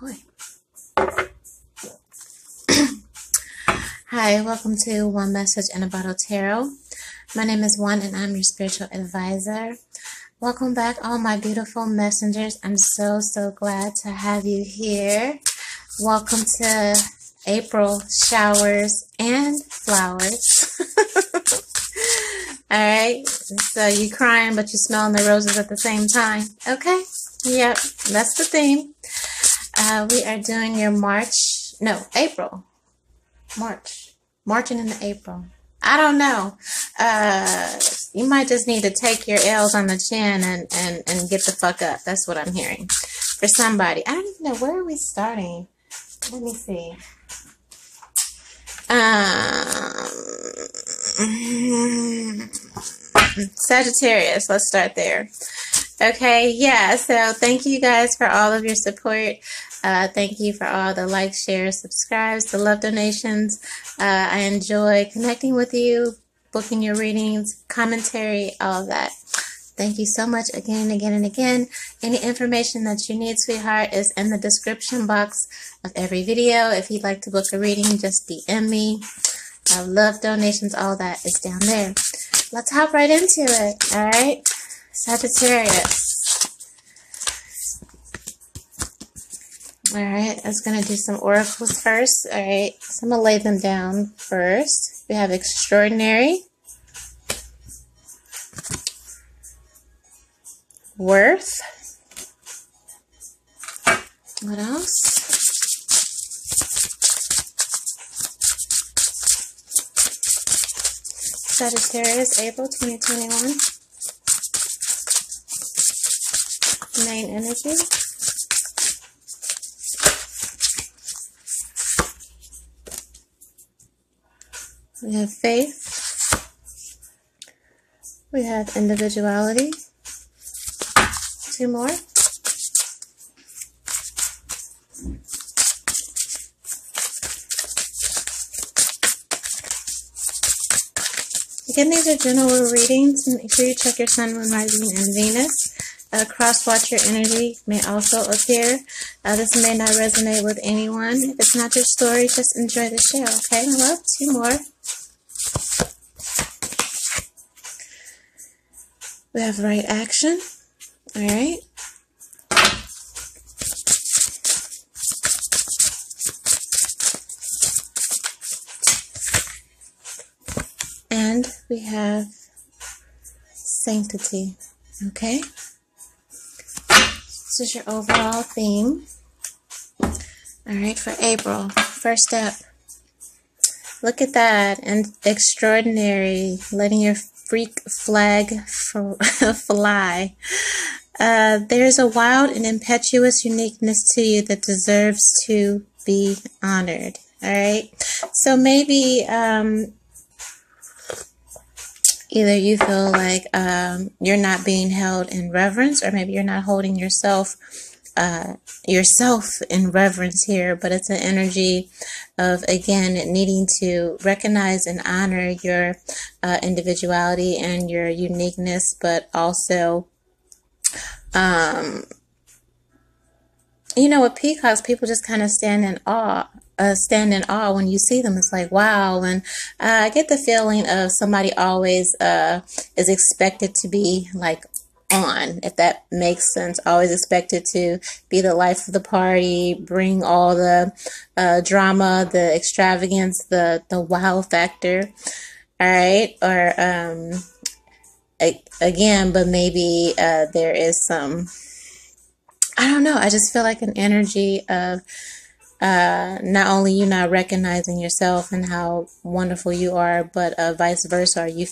boy. Hi, welcome to One Message in a Bottle Tarot. My name is One and I'm your spiritual advisor. Welcome back, all my beautiful messengers. I'm so glad to have you here. Welcome to April showers and flowers. Alright, so you crying but you smelling the roses at the same time. Okay, yep, that's the theme. We are doing your April. Marching into April. I don't know. You might just need to take your L's on the chin and get the fuck up. That's what I'm hearing. For somebody. I don't even know. Where are we starting? Let me see. Sagittarius. Let's start there. Okay, yeah, so thank you guys for all of your support. Thank you for all the likes, shares, subscribes, the love donations. I enjoy connecting with you, booking your readings, commentary, all of that. Thank you so much again and again and again. Any information that you need, sweetheart, is in the description box of every video. If you'd like to book a reading, just DM me. Love donations, all that is down there. Let's hop right into it, all right? Sagittarius. Alright, I was going to do some oracles first. Alright, so I'm going to lay them down first. We have extraordinary, worth. What else? Sagittarius, April 2021. Main energy. We have faith. We have individuality. Two more. Again, these are general readings. Make sure you check your sun, moon, rising, and Venus. Cross-watcher energy may also appear. This may not resonate with anyone. If it's not your story, just enjoy the show. Okay, my love? Two more. We have right action. All right. And we have sanctity. Okay. This is your overall theme. All right, for April. First step. Look at that. And extraordinary. Letting your freak flag fly. There's a wild and impetuous uniqueness to you that deserves to be honored. All right. So maybe either you feel like you're not being held in reverence, or maybe you're not holding yourself in reverence here, but it's an energy of, again, needing to recognize and honor your individuality and your uniqueness, but also, you know, with peacocks, people just kind of stand in awe when you see them. It's like, wow. And I get the feeling of somebody always is expected to be like on, if that makes sense. Always expected to be the life of the party, bring all the drama, the extravagance, the wow factor. All right. Or again, but maybe there is some, I don't know, I just feel like an energy of not only you not recognizing yourself and how wonderful you are, but vice versa. You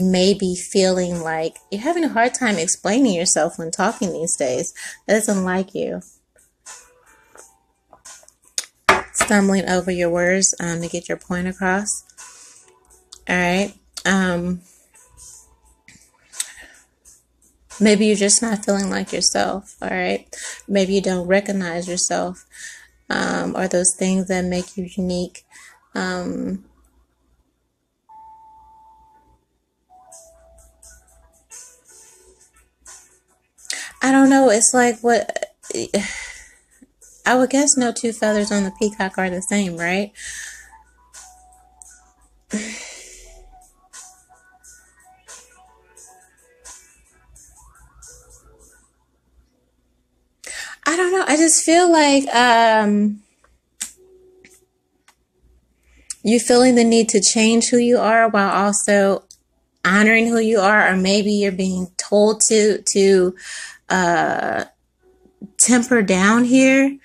may be feeling like you're having a hard time explaining yourself when talking these days. That doesn't like you. Stumbling over your words to get your point across. All right. Maybe you're just not feeling like yourself. All right. Maybe you don't recognize yourself. Or those things that make you unique. I don't know. It's like what I would guess no two feathers on the peacock are the same, right? I don't know. I just feel like you feeling the need to change who you are while also honoring who you are, or maybe you're being told to temper down here.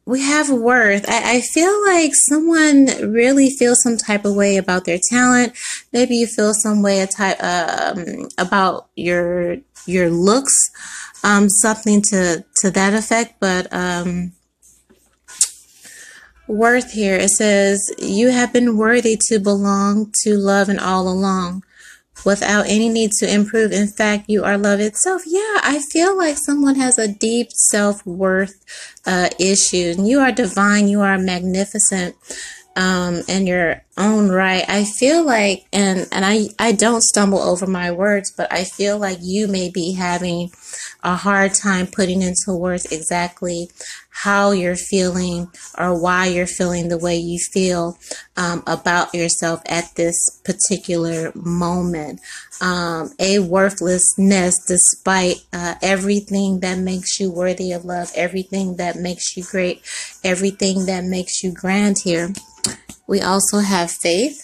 We have worth. I feel like someone really feels some type of way about their talent. Maybe you feel some way about your looks, something to that effect. But worth here, it says you have been worthy to belong to love and all along, without any need to improve. In fact, you are love itself. Yeah, I feel like someone has a deep self-worth issue. You are divine. You are magnificent in your own right. I feel like, and I don't stumble over my words, but I feel like you may be having a hard time putting into words exactly how you're feeling or why you're feeling the way you feel about yourself at this particular moment. A worthlessness despite everything that makes you worthy of love, everything that makes you great, everything that makes you grand here. We also have faith.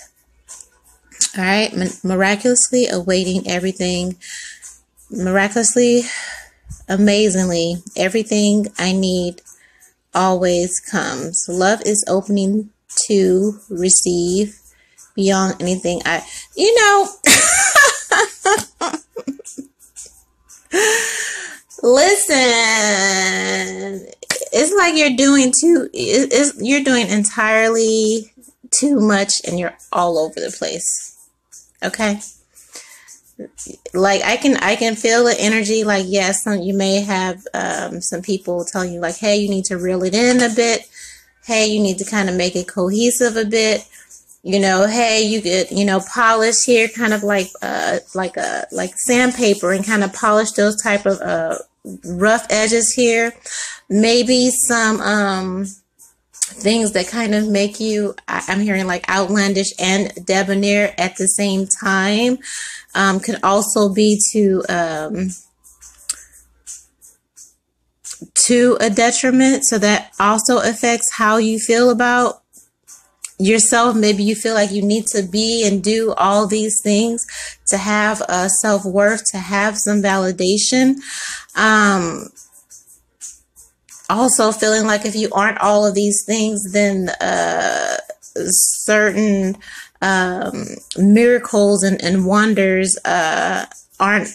All right, miraculously awaiting everything, miraculously, amazingly, everything I need always comes. Love is opening to receive beyond anything listen, it's like you're doing you're doing entirely too much and you're all over the place. Okay? Like I can feel the energy. Like, yes, you may have some people telling you like, hey, you need to reel it in a bit. Hey, you need to kind of make it cohesive a bit. Hey, you could, polish here, kind of like sandpaper, and kind of polish those type of rough edges here. Maybe some things that kind of make you, I'm hearing like outlandish and debonair at the same time. Could also be to a detriment. So that also affects how you feel about yourself. Maybe you feel like you need to be and do all these things to have self-worth, to have some validation. Also feeling like if you aren't all of these things, then certain miracles and wonders aren't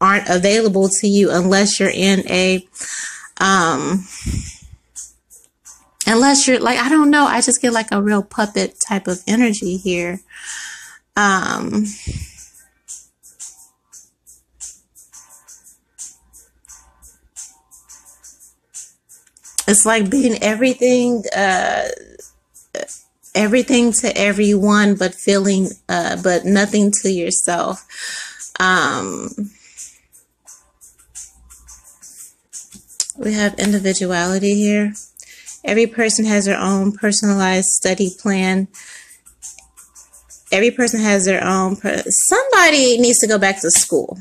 available to you unless you're in a unless you're like, I don't know, I just get like a real puppet type of energy here. It's like being everything to everyone, but feeling but nothing to yourself. We have individuality here. Every person has their own personalized study plan. Every person has their own. Somebody needs to go back to school.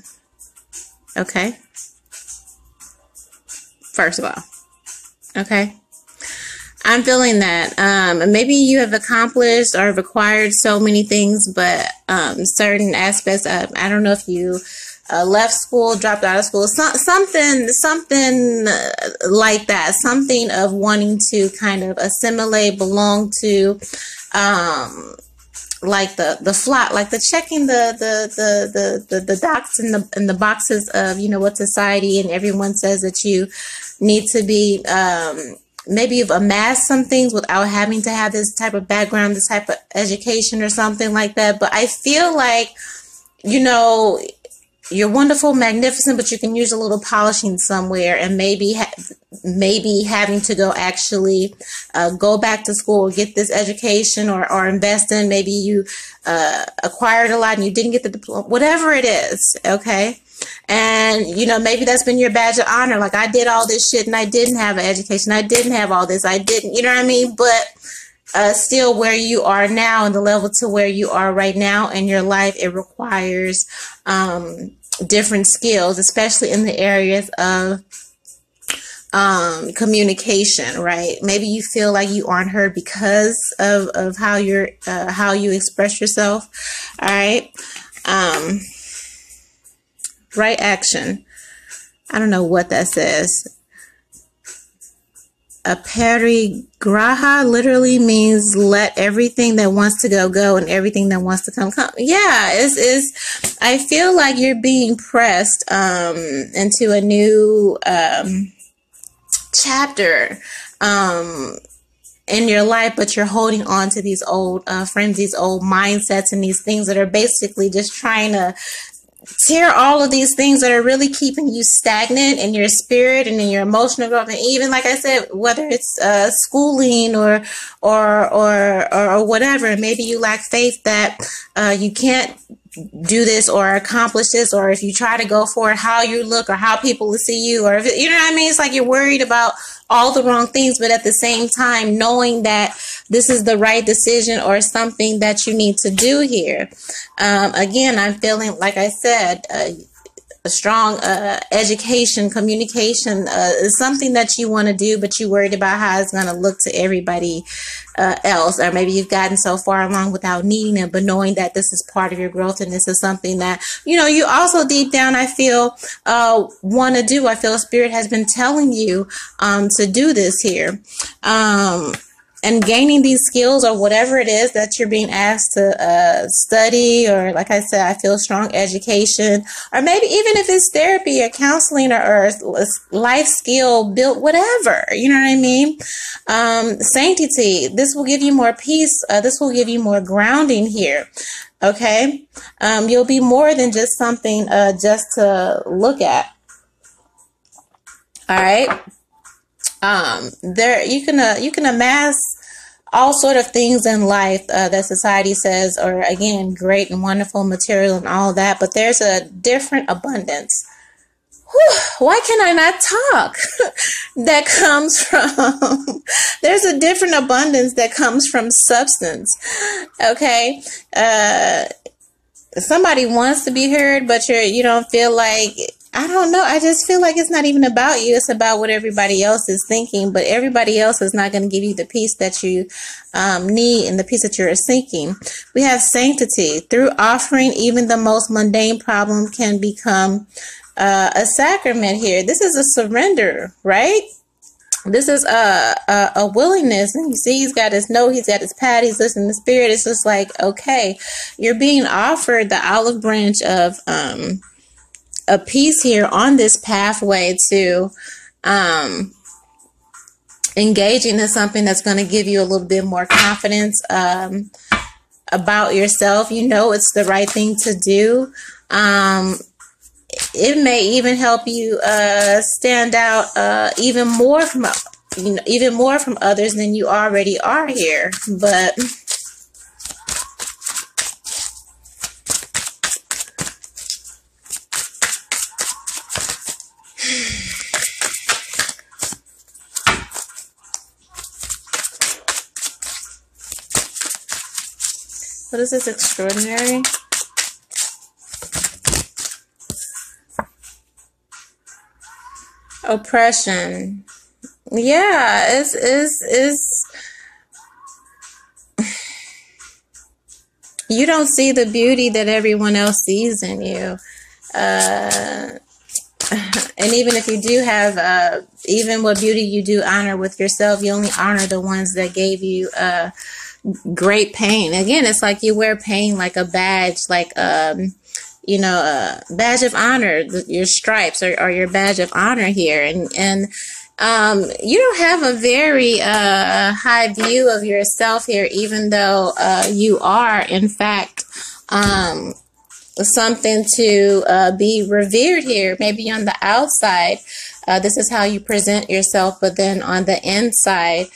Okay. First of all. Okay. I'm feeling that. Maybe you have accomplished or have acquired so many things, but certain aspects of, I don't know if you left school, dropped out of school, something like that, something of wanting to kind of assimilate, belong to, like the flock, like the checking the docs in the boxes of, what society and everyone says that you need to be. Maybe you've amassed some things without having to have this type of background, this type of education or something like that. But I feel like, you're wonderful, magnificent, but you can use a little polishing somewhere, and maybe having to go actually go back to school, get this education, or invest in. Maybe you acquired a lot and you didn't get the diploma, whatever it is. Okay. And, you know, maybe that's been your badge of honor. Like, I did all this shit and I didn't have an education. I didn't have all this. I didn't, you know what I mean? But still where you are now and the level to where you are right now in your life, it requires different skills, especially in the areas of communication, right? Maybe you feel like you aren't heard because of how how you express yourself. All right. Right action. I don't know what that says. Aparigraha literally means let everything that wants to go, go, and everything that wants to come, come. Yeah, I feel like you're being pressed into a new chapter in your life, but you're holding on to these old friends, these old mindsets, and these things that are basically just trying to tear all of these things that are really keeping you stagnant in your spirit and in your emotional growth. And even, like I said, whether it's schooling or whatever, maybe you lack faith that you can't do this or accomplish this, or if you try to go for it, how you look or how people will see you, or if you know what I mean. It's like you're worried about all the wrong things, but at the same time knowing that this is the right decision or something that you need to do here. Again, I'm feeling, like I said, a strong education, communication is something that you want to do, but you're worried about how it's going to look to everybody else. Or maybe you've gotten so far along without needing it, but knowing that this is part of your growth and this is something that, you know, you also deep down, I feel, want to do. I feel Spirit has been telling you to do this here. And gaining these skills or whatever it is that you're being asked to study, or like I said, I feel strong education, or maybe even if it's therapy or counseling or life skill built, whatever, you know what I mean? Sanctity, this will give you more peace. This will give you more grounding here. Okay. You'll be more than just something just to look at. All right. There you can amass all sort of things in life that society says are, again, great and wonderful, material and all that, but there's a different abundance. Whew, why can I not talk? That comes from, there's a different abundance that comes from substance. Okay. Somebody wants to be heard, but you don't feel like, I don't know. I just feel like it's not even about you. It's about what everybody else is thinking, but everybody else is not going to give you the peace that you need and the peace that you're seeking. We have sanctity. Through offering, even the most mundane problem can become a sacrament here. This is a surrender, right? This is a willingness. And you see, he's got his note, he's got his pad, he's listening to Spirit. It's just like, okay, you're being offered the olive branch of a piece here on this pathway to engaging in something that's going to give you a little bit more confidence about yourself. You know it's the right thing to do. It may even help you stand out even more from others than you already are here. But what is this? Extraordinary? Oppression. Yeah, it's you don't see the beauty that everyone else sees in you. And even if you do have, even what beauty you do honor with yourself, you only honor the ones that gave you great pain. Again, it's like you wear pain like a badge, like you know, a badge of honor. Your stripes are your badge of honor here, and you don't have a very high view of yourself here, even though you are, in fact, something to be revered here. Maybe on the outside, this is how you present yourself, but then on the inside,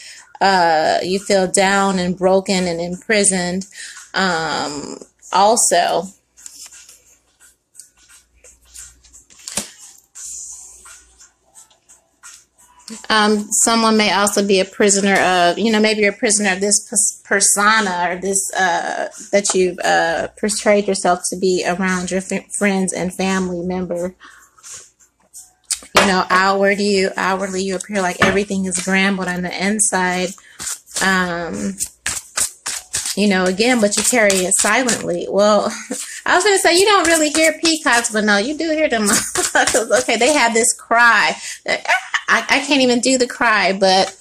you feel down and broken and imprisoned also. Someone may also be a prisoner of, maybe you're a prisoner of this persona, or this that you've portrayed yourself to be around your friends and family member. Outwardly you appear like everything is grand, but on the inside, again, but you carry it silently. Well, I was going to say, you don't really hear peacocks, but no, you do hear them. Okay, they have this cry. I can't even do the cry, but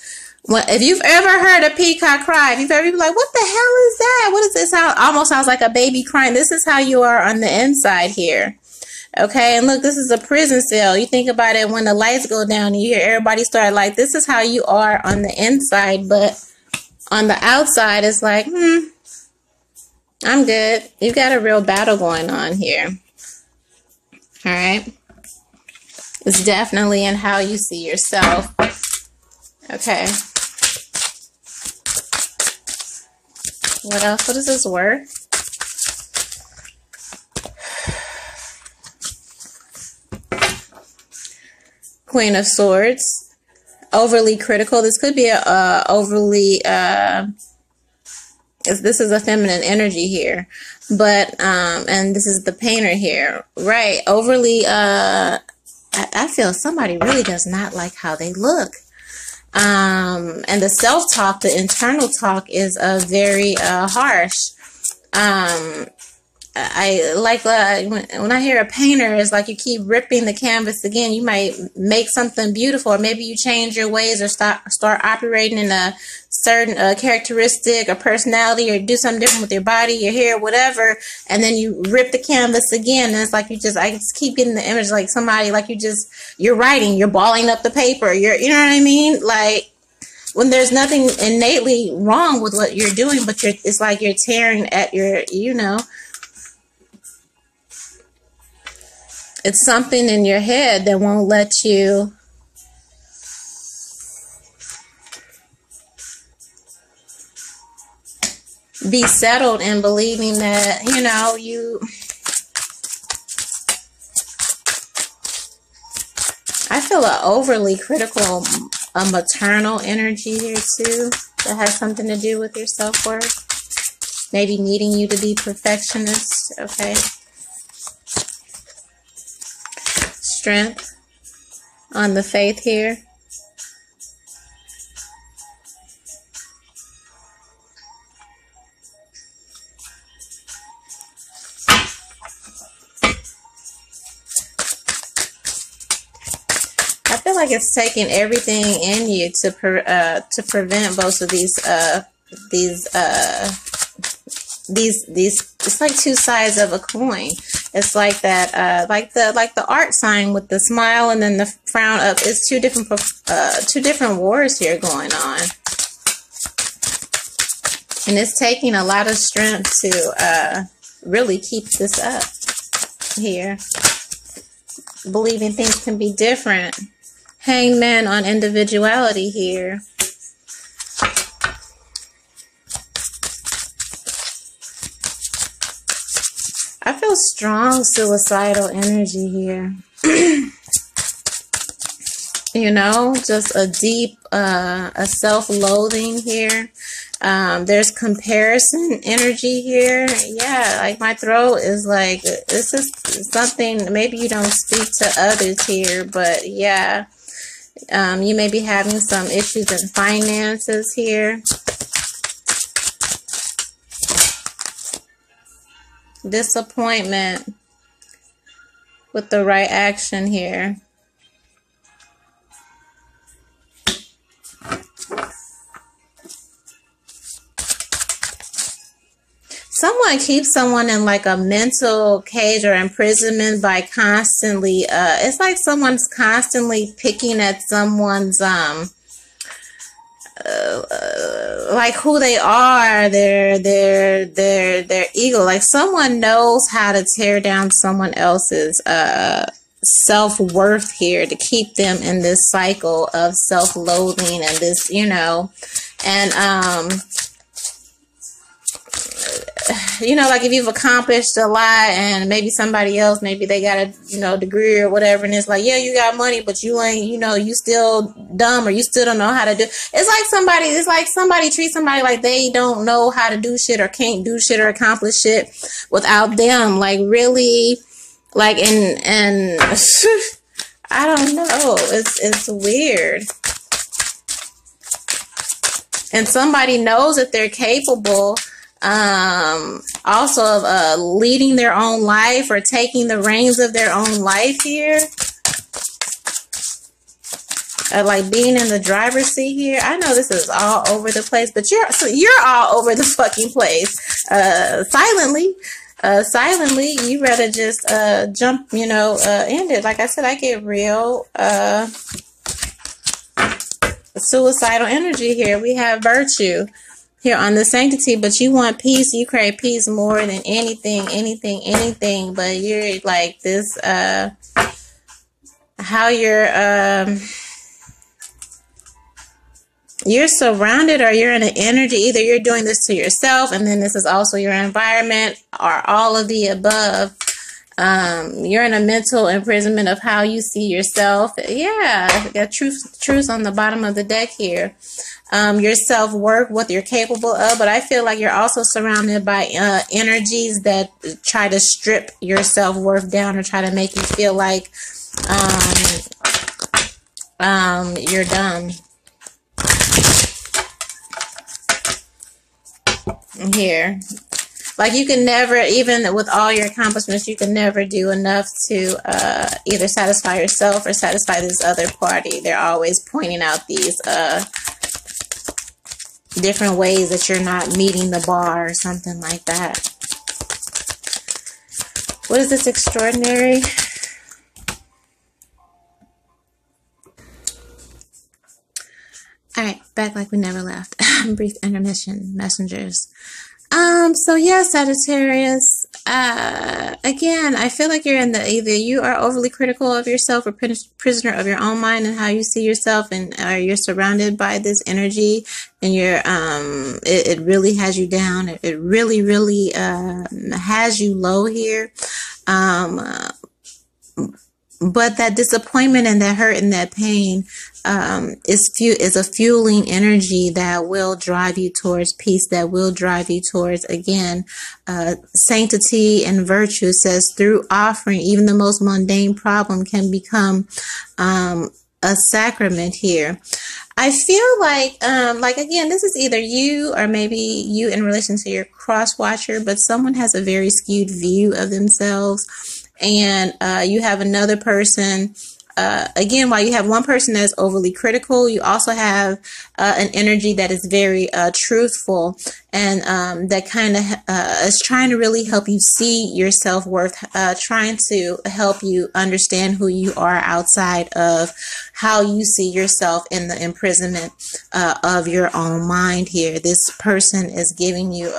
if you've ever heard a peacock cry, if you've ever been like, what the hell is that? What is this? Almost sounds like a baby crying. This is how you are on the inside here. Okay, and look, this is a prison cell. You think about it, when the lights go down and you hear everybody start, like, this is how you are on the inside, but on the outside, it's like, I'm good. You've got a real battle going on here. All right. It's definitely in how you see yourself. Okay. What else? What is this worth? Queen of Swords. Overly critical. This could be a overly this is a feminine energy here, but and this is the painter here, right? Overly I feel somebody really does not like how they look, and the self-talk, the internal talk, is very harsh. I like when I hear a painter, it's like you keep ripping the canvas again. You might make something beautiful, or maybe you change your ways, or start operating in a certain characteristic or personality, or do something different with your body, your hair, whatever, and then you rip the canvas again, and it's like I just keep getting the image like somebody, like you're writing, you're balling up the paper, you know what I mean? Like, when there's nothing innately wrong with what you're doing, but it's like you're tearing at your, it's something in your head that won't let you be settled in believing that, I feel an overly critical, maternal energy here too, that has something to do with your self-worth. Maybe needing you to be perfectionist, okay? Strength on the faith here. I feel like it's taking everything in you to prevent both of these it's like two sides of a coin. It's like that, like the art sign with the smile and then the frown up. It's two different wars here going on, and it's taking a lot of strength to really keep this up here. Believing things can be different. Hangman on individuality here. I feel strong suicidal energy here. Just a deep a self-loathing here. There's comparison energy here. Yeah, like my throat is like, this is something, maybe you don't speak to others here, but yeah, you may be having some issues in finances here. Disappointment with the right action here. Someone keeps someone in like a mental cage or imprisonment by constantly, it's like someone's constantly picking at someone's, like who they are, their ego. Like someone knows how to tear down someone else's self-worth here to keep them in this cycle of self-loathing and this, and you know, like if you've accomplished a lot and maybe somebody else, maybe they got a, you know, degree or whatever, and it's like, yeah, you got money, but you ain't, you know, you still dumb, or you still don't know how to do. It's like somebody treats somebody like they don't know how to do shit or can't do shit or accomplish shit without them. Like, really, like, and I don't know. It's weird. And somebody knows that they're capable, also of leading their own life or taking the reins of their own life here. Like being in the driver's seat here. I know this is all over the place, but you're all over the fucking place. Silently, you rather just jump, you know, end it. Like I said, I get real suicidal energy here. We have virtue here on the sanctity, but you want peace. You crave peace more than anything. But you're like this, how you're surrounded, or you're in an energy. Either you're doing this to yourself, and then this is also your environment, or all of the above. You're in a mental imprisonment of how you see yourself. Yeah, got truth on the bottom of the deck here. Your self-worth, what you're capable of, but I feel like you're also surrounded by energies that try to strip your self-worth down, or try to make you feel like you're dumb. Here, like you can never, even with all your accomplishments, you can never do enough to either satisfy yourself or satisfy this other party. They're always pointing out these different ways that you're not meeting the bar or something like that. What is this extraordinary? All right, back like we never left. Brief intermission, messengers. So yeah, Sagittarius, again, I feel like you're in the, either you are overly critical of yourself or prisoner of your own mind and how you see yourself, and you're surrounded by this energy, and you're, it really has you down. It really, has you low here. But that disappointment and that hurt and that pain is a fueling energy that will drive you towards peace, that will drive you towards, again, sanctity and virtue. It says through offering, even the most mundane problem can become a sacrament here. I feel like again, this is either you or maybe you in relation to your cross watcher, but someone has a very skewed view of themselves. And you have another person, again, while you have one person that's overly critical, you also have an energy that is very truthful, and that kind of is trying to really help you see your self-worth, trying to help you understand who you are outside of how you see yourself in the imprisonment of your own mind here. This person is giving you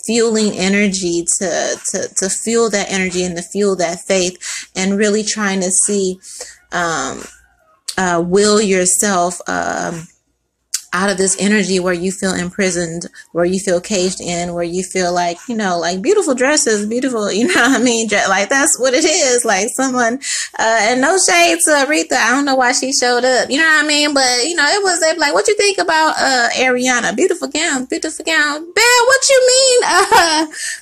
fueling energy to fuel that energy and to fuel that faith, and really trying to see, will yourself out of this energy where you feel imprisoned, where you feel caged in, where you feel like, you know, like beautiful dresses, beautiful, you know what I mean? Like, that's what it is. Like someone, and no shade to Aretha. I don't know why she showed up, you know what I mean? But, you know, it was like, what you think about Ariana? Beautiful gown. Babe, what you mean?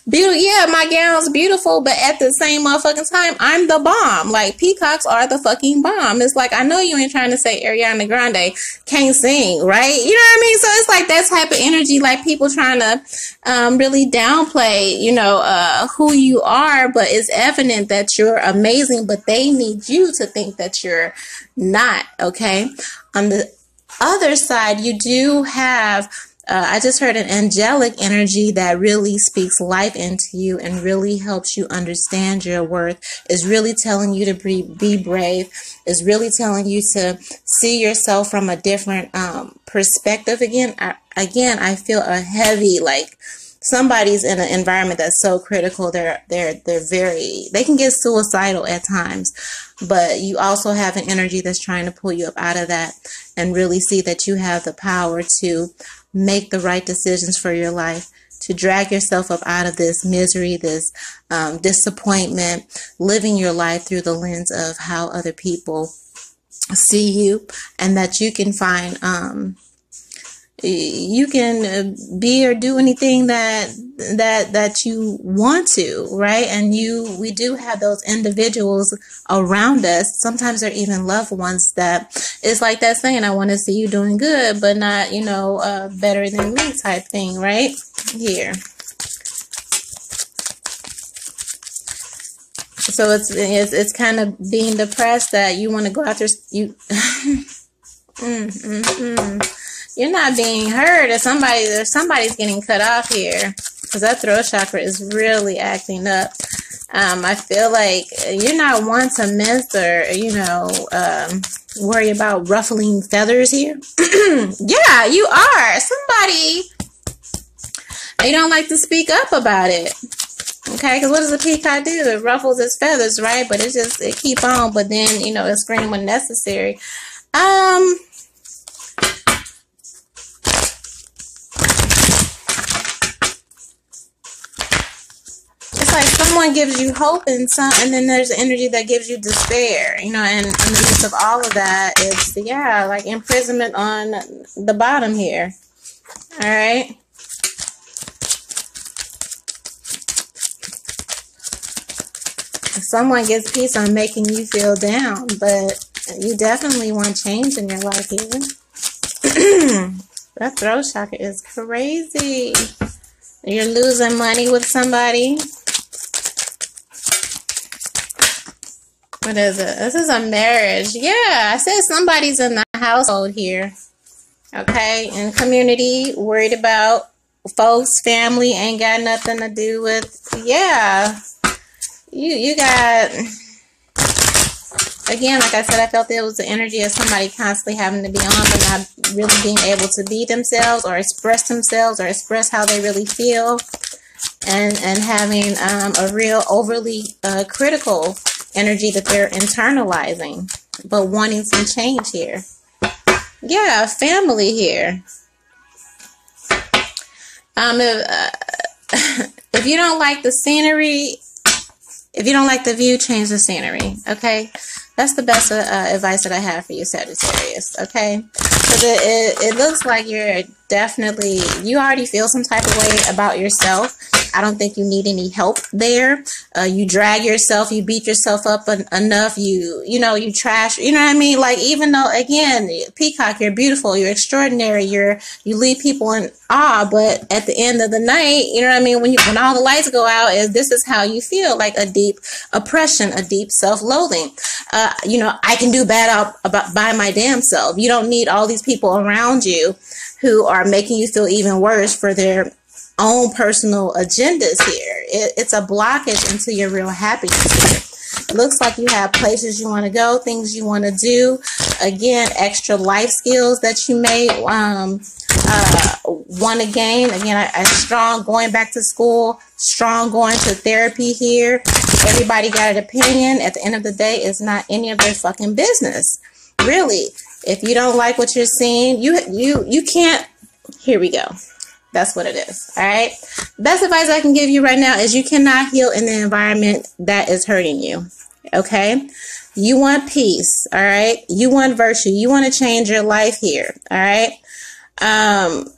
Beautiful. Yeah, my gown's beautiful, but at the same motherfucking time, I'm the bomb. Like, peacocks are the fucking bomb. It's like, I know you ain't trying to say Ariana Grande can't sing, right? You know what I mean? So it's like that type of energy, like people trying to really downplay, you know, who you are, but it's evident that you're amazing, but they need you to think that you're not, okay? On the other side, you do have, I just heard an angelic energy that really speaks life into you and really helps you understand your worth. Is really telling you to be brave. Is really telling you to see yourself from a different perspective. Again, I feel a heavy, like somebody's in an environment that's so critical. They can get suicidal at times, but you also have an energy that's trying to pull you up out of that and really see that you have the power to make the right decisions for your life, to drag yourself up out of this misery, this disappointment, living your life through the lens of how other people see you, and that you can find you can be or do anything that you want to, right? And we do have those individuals around us. Sometimes they're even loved ones that it's like that saying, I want to see you doing good, but not, better than me type thing, right? Here. So it's kind of being depressed that you want to go after you. You're not being heard, or somebody's getting cut off here, because that throat chakra is really acting up. I feel like you're not one to miss or worry about ruffling feathers here. Yeah, you are somebody. You don't like to speak up about it. Okay, because what does a peacock do? It ruffles its feathers, right? But it keep on, but then, it scream when necessary. It's like someone gives you hope and then there's energy that gives you despair, and in the midst of all of that, it's, like imprisonment on the bottom here. All right. Someone gets peace on making you feel down, but you definitely want change in your life here. That throat chakra is crazy. You're losing money with somebody. What is it? This is a marriage. Yeah, I said somebody's in the household here. Okay, in community, worried about folks, family, ain't got nothing to do with, You got, again, like I said, I felt there was the energy of somebody constantly having to be on, but not really being able to be themselves or express themselves or express how they really feel, and having a real overly critical energy that they're internalizing, but wanting some change here. Yeah, family here. If you don't like the scenery, if you don't like the view, change the scenery, okay? That's the best advice that I have for you, Sagittarius, okay? Because it looks like you already feel some type of way about yourself. I don't think you need any help there. You drag yourself, you beat yourself up enough, you trash, you know what I mean? Like, even though, again, Peacock, you're beautiful, you're extraordinary, you leave people in awe, but at the end of the night, you know what I mean? When all the lights go out, this is how you feel, like a deep oppression, a deep self-loathing. I can do bad by my damn self. You don't need all these people around you who are making you feel even worse for their own personal agendas here. It's a blockage into your real happiness here. It looks like you have places you want to go, things you want to do. Again, extra life skills that you may want to gain. Again, a strong going back to school, strong going to therapy here. Everybody got an opinion. At the end of the day, it's not any of their fucking business. Really. If you don't like what you're seeing, you can't. Here we go. That's what it is. All right. Best advice I can give you right now is you cannot heal in the environment that is hurting you. Okay. You want peace. All right. You want virtue. You want to change your life here. All right.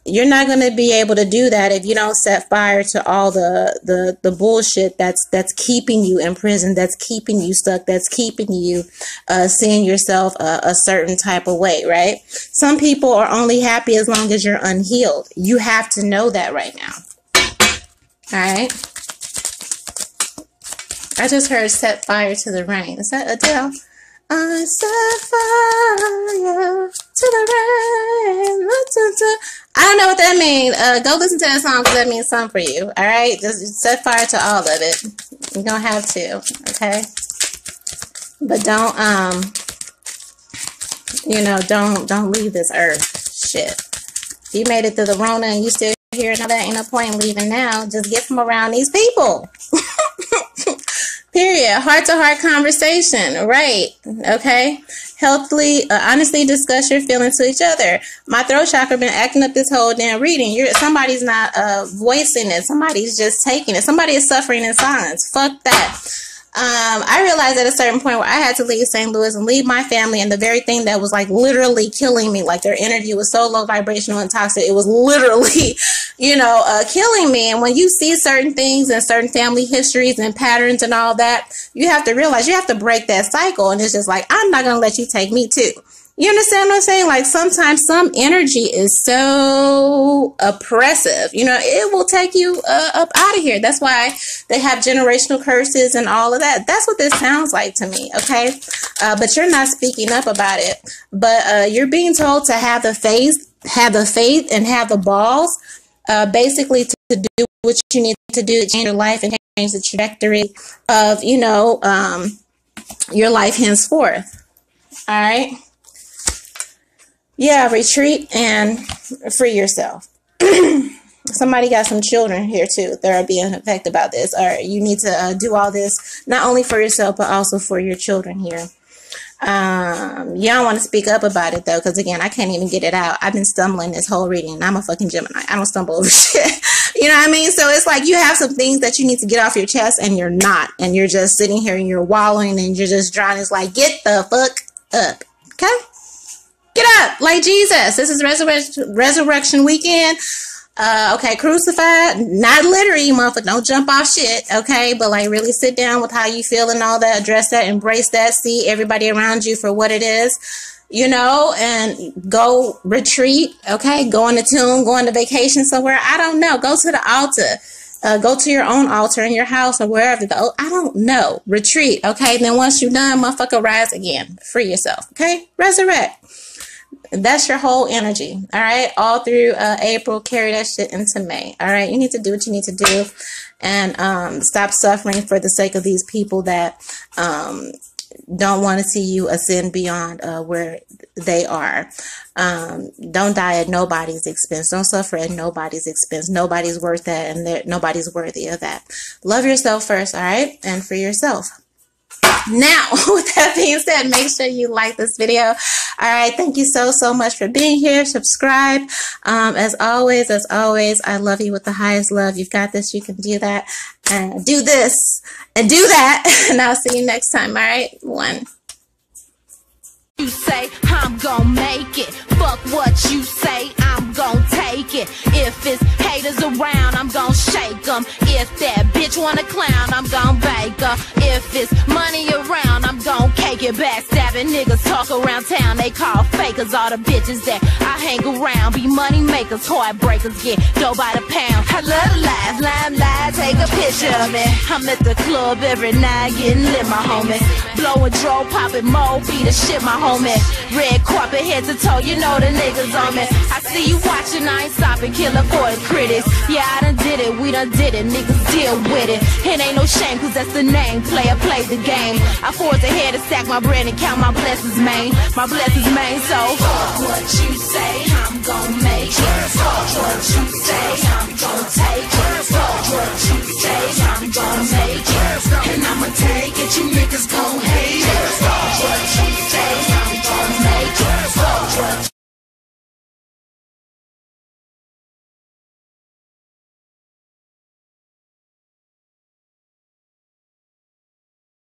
You're not going to be able to do that if you don't set fire to all the bullshit that's keeping you in prison, that's keeping you stuck, that's keeping you seeing yourself a certain type of way, right? Some people are only happy as long as you're unhealed. You have to know that right now. All right. I just heard set fire to the rain. Is that Adele? I set fire to the rain. I don't know what that means. Go listen to that song because that means something for you. All right, just set fire to all of it. You don't have to, okay? But don't don't leave this earth. Shit. If you made it through the Rona and you still here and all that, ain't no point in leaving now. Just get from around these people. Period. Heart-to-heart conversation. Right. Okay. Healthily, honestly discuss your feelings to each other. My throat chakra been acting up this whole damn reading. Somebody's not voicing it. Somebody's just taking it. Somebody is suffering in silence. Fuck that. I realized at a certain point where I had to leave St. Louis and leave my family, and the very thing that was like literally killing me, like their energy was so low vibrational and toxic, it was literally, killing me. And when you see certain things and certain family histories and patterns and all that, you have to realize you have to break that cycle. And it's just like, I'm not going to let you take me too. You understand what I'm saying? Like sometimes some energy is so oppressive, it will take you up out of here. That's why they have generational curses and all of that. That's what this sounds like to me. Okay. But you're not speaking up about it, but you're being told to have the faith and have the balls, basically to do what you need to do to change your life and change the trajectory of, your life henceforth. All right. Yeah, retreat and free yourself. Somebody got some children here too that are being affected by this. All right, you need to do all this not only for yourself but also for your children here. You don't want to speak up about it though, because again, I can't even get it out. I've been stumbling this whole reading, and I'm a fucking Gemini. I don't stumble over shit. You know what I mean? So it's like you have some things that you need to get off your chest, and you're not, and you're just sitting here and you're wallowing and you're just drawing. It's like, get the fuck up, okay? Get up like Jesus. This is resurrection weekend. Okay, crucified. Not literally, motherfucker. Don't jump off shit. Okay, but like really sit down with how you feel and all that. Address that. Embrace that. See everybody around you for what it is. And go retreat. Okay, go on the tune. Go on the vacation somewhere. I don't know. Go to the altar. Go to your own altar in your house or wherever. I don't know. Retreat. Okay, then once you're done, motherfucker, rise again. Free yourself. Okay, resurrect. That's your whole energy. All right. All through April, carry that shit into May. All right. You need to do what you need to do and stop suffering for the sake of these people that don't want to see you ascend beyond where they are. Don't die at nobody's expense. Don't suffer at nobody's expense. Nobody's worth that, and nobody's worthy of that. Love yourself first. All right. And free yourself. Now, with that being said, make sure you like this video. All right. Thank you so much for being here. Subscribe. As always, I love you with the highest love. You've got this. You can do that. And do this. And do that. And I'll see you next time. All right. 1. You say I'm gonna make it. Fuck what you say, I'm gonna take it. If it's haters around, I'm gonna shake them. If that bitch wanna clown, I'm gonna bake her. If it's money around, I'm gonna cake it. Backstabbing niggas talk around town, they call fakers. All the bitches that I hang around be money makers, heartbreakers, get dough by the pound. I love to laugh, lie, take a picture of me. I'm at the club every night getting lit, my homie. Blowing dro, popping mo, be the shit, my homie. Red carpet head to toe, you know the niggas on me. I see you watching, I ain't stopping, killer for the critics. Yeah, I done did it, we done did it, niggas deal with it. It ain't no shame, cause that's the name, player play the game. I force ahead to stack my bread and count my blessings, man. My blessings, man, so fuck what you say, I'm gon' make it. Fuck what you say, I'm gon' take it. Fuck what you say, I'm gon' make it. And I'ma take it, you niggas gon' hate it.